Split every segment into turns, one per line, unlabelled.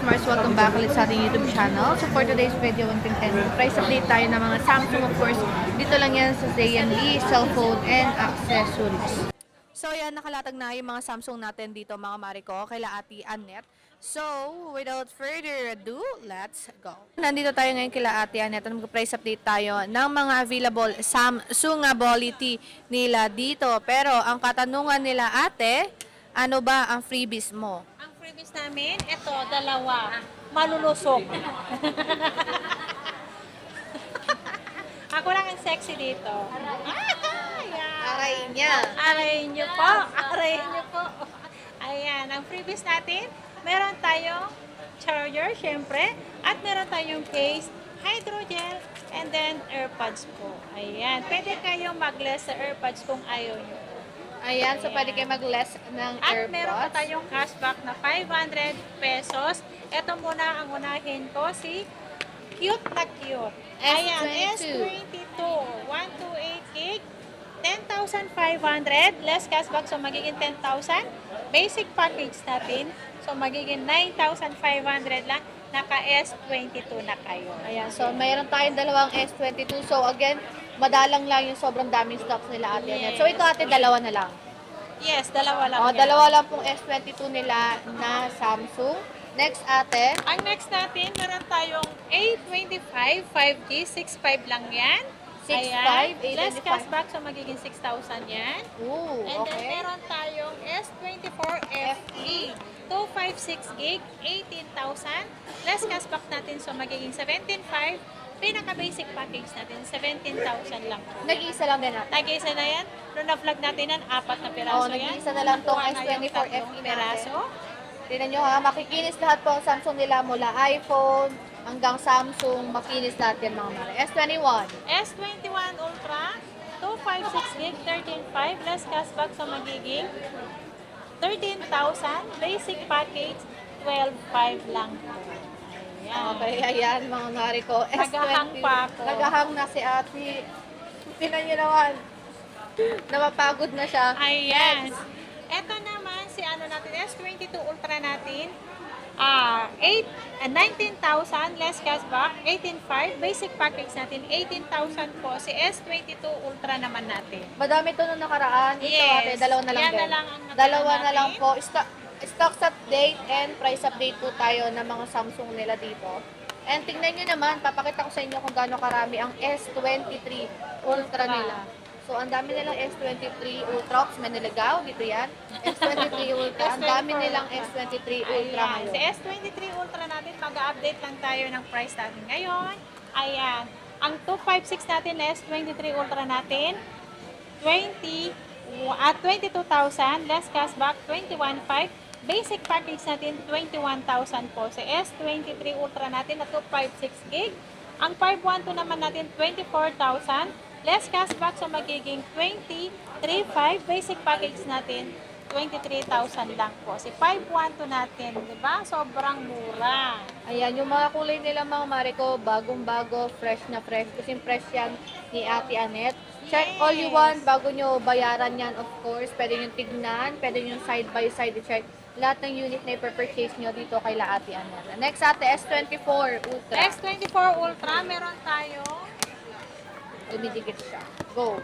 Mars, welcome back ulit sa ating YouTube channel. So for today's video and content, price update tayo ng mga Samsung, of course. Dito lang yan sa Lee cellphone and accessories. So yan, nakalatag na yung mga Samsung natin dito mga Mariko, kaila Ate Annette. So, without further ado, let's go. Nandito tayo ngayon kila Ate Annette. Mag-price update tayo ng mga available Samsungability nila dito. Pero ang katanungan nila ate, ano ba ang freebies mo?
Ang freebies namin, ito, dalawa. Malulusog. Ako lang ang sexy dito.
Aray niya.
Arayin niyo po. Arayin niyo po. Ayan, ang freebies natin, meron tayong charger, syempre, at meron tayong case, hydrogel, and then AirPods po. Ayan, pwede kayong mag-less sa AirPods kung ayaw niyo.
Ayan, so pwede kayo mag-less ng
At
AirPods.
meron pa tayong cashback na 500 pesos. Ito muna ang unahin ko, si Cute na Cute. Ayan, S22, 128 gig, 10,500, less cashback, so magiging 10,000. Basic package natin, so magiging 9,500 lang, naka S22 na kayo.
Ayan, so mayroon tayong dalawang S22. So again, madalang lang yung sobrang daming stocks nila ate. Annette. So ito ate, dalawa na lang.
Yes, dalawa lang
O,
yan.
dalawa lang pong S22 nila na Samsung. Next ate,
Ang next natin, meron tayong A25 5G, 6.5 lang yan.
6.5,
Ayan. Less
825.
cashback, so magiging 6,000 yan.
ooh,
And then
okay.
meron tayong S24 FE, 256 gig, 18,000. Less cashback natin, so magiging 17,500. Pinaka-basic package natin, 17,000 lang.
Nag-iisa lang din ate.
Tag-isa na yan. Noong na-vlog natin yan, 4 na piraso
Oo,
yan.
nag-iisa na lang tong
Kuha na yung
S24
tatlong
FE
piraso.
Tingnan nyo ha, makikinis lahat po ang Samsung nila mula iPhone hanggang Samsung, makinis lahat yan mga mare. S21.
S21 Ultra, 256 gig, 13,500. Less cashback, so magiging 13,000. Basic package, 12,500 lang po. Ayan.
Okay, ayan mga mare ko.
Nagahang pa ako.
Nagahang na si ate. Tingnan nyo naman. Napapagod na siya.
Ayan. Ito naman si ano natin, S22 Ultra natin. 19,000 less cashback, 18,500. Basic package natin, 18,000 po. Si S22 Ultra naman natin.
Madami to nung nakaraan. Ito
Yes.
ate, dalawa na lang
Yan
din.
na lang ang natira
Dalawa na
natin.
lang po. Stocks update and price update po tayo ng mga Samsung nila dito. And tingnan nyo naman, papakita ko sa inyo kung gaano karami ang S23 Ultra nila. So, ang dami nilang S23 Ultra. May nilagaw, dito yan. S23 Ultra. Ang dami nilang S23 Ultra
Ayan.
ngayon.
Si S23 Ultra natin, mag-update lang tayo ng price natin ngayon. Ayan. Ang 256 natin, S23 Ultra natin, 22,000. Less cashback, 21,500. Basic package natin, 21,000 po. Sa S23 Ultra natin na 256 gig. Ang 512 naman natin, 24,000. Less cashback, so magiging 23,500. Basic package natin, 23,000 lang po. Si 512 natin, di ba? Sobrang mura.
Ayan, yung mga kulay nila mga Mariko, bagong-bago, fresh na fresh. Kasi fresh yan ni Ate Annette. Check all you want bago nyo bayaran yan, of course. Pwede nyo tignan, pwede nyo side by side i-check lahat ng unit na i-purchase nyo dito kay Ate Annette. Next ate, S24 Ultra.
S24 Ultra, meron tayo
Dumidikit siya. Go.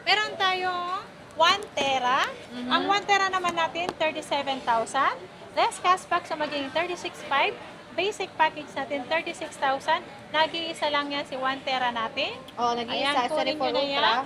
Meron tayong 1 tera. Ang 1 tera naman natin, 37,000. Less cashback, so magiging 36,500. Basic package natin, 36,000. Nag-iisa lang yan si 1 tera natin.
Oh, nag-iisa,
Ayan, kunin
S24
nyo na
Ultra.
yan.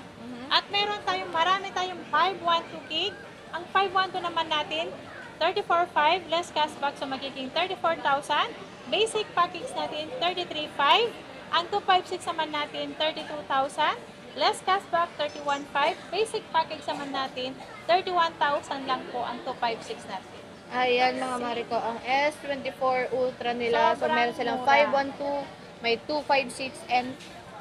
At meron tayong, marami tayong 512 gig. Ang 512 naman natin, 34,500. Less cashback, so magiging 34,000. Basic package natin, 33,500. Ang 256 naman natin, 32,000. Less cashback, 31,500. Basic package naman natin, 31,000 lang po ang 256 natin.
Ayan mga Mariko, ang S24 Ultra nila. So,
Sobrang
meron silang
mura.
512, may 256, and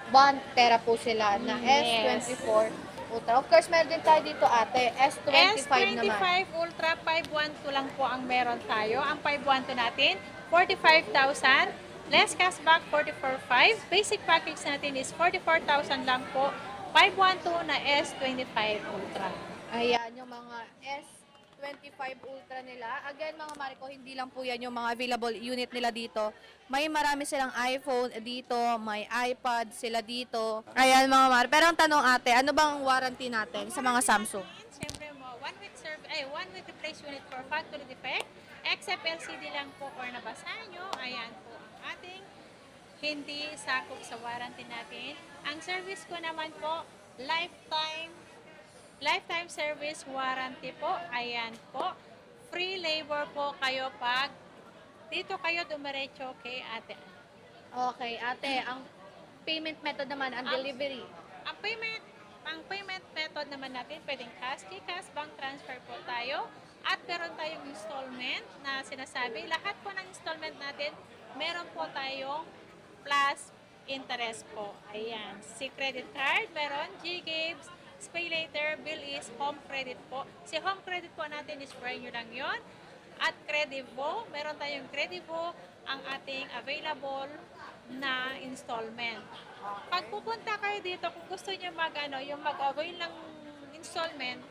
1 tera po sila na
Yes.
S24 Ultra. Of course, meron din tayo dito ate, S25 naman.
S25 Ultra 512 lang po ang meron tayo. Ang 512 natin, 45,000. Less cashback, 44,500. Basic package natin is 44,000 lang po. 512 na S25 Ultra.
Ayan, yung mga S 25 Ultra nila. Again, mga Mariko, hindi lang po yan yung mga available unit nila dito. May marami silang iPhone dito, may iPad sila dito. Ayan, mga Mar. Pero ang tanong ate, ano bang warranty natin sa mga Samsung?
Siyempre mo, 1 week replace unit for factory defect. Except LCD lang po or nabasa nyo. Ayan po ang ating hindi sakop sa warranty natin. Ang service ko naman po, lifetime service warranty po. Ayan po. Free labor po kayo pag dito kayo dumiretso kay ate.
Okay, ate, ang payment method naman, ang delivery.
Ang payment method naman natin, pwedeng cash, GCash, bank transfer po tayo. At meron tayong installment na sinasabi. Lahat po ng installment natin, meron po tayong plus interest po. Ayan. Si credit card, meron G-Games, Pay Later, Bill is Home Credit po. Si Home Credit po natin is brand nyo lang yon. At Credivo, meron tayong Credivo, ang ating available na installment. Pag pupunta kayo dito, kung gusto nyo yung mag-avail ng installment,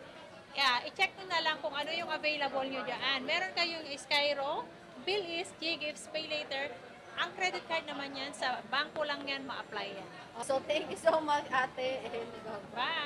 i-check nyo na lang kung ano yung available nyo dyan. Meron kayong Skyro, Bill is, G-Gifts, Pay Later. Ang credit card naman yan, sa bangko lang yan ma-apply yan.
So, thank you so much, ate. And
Bye!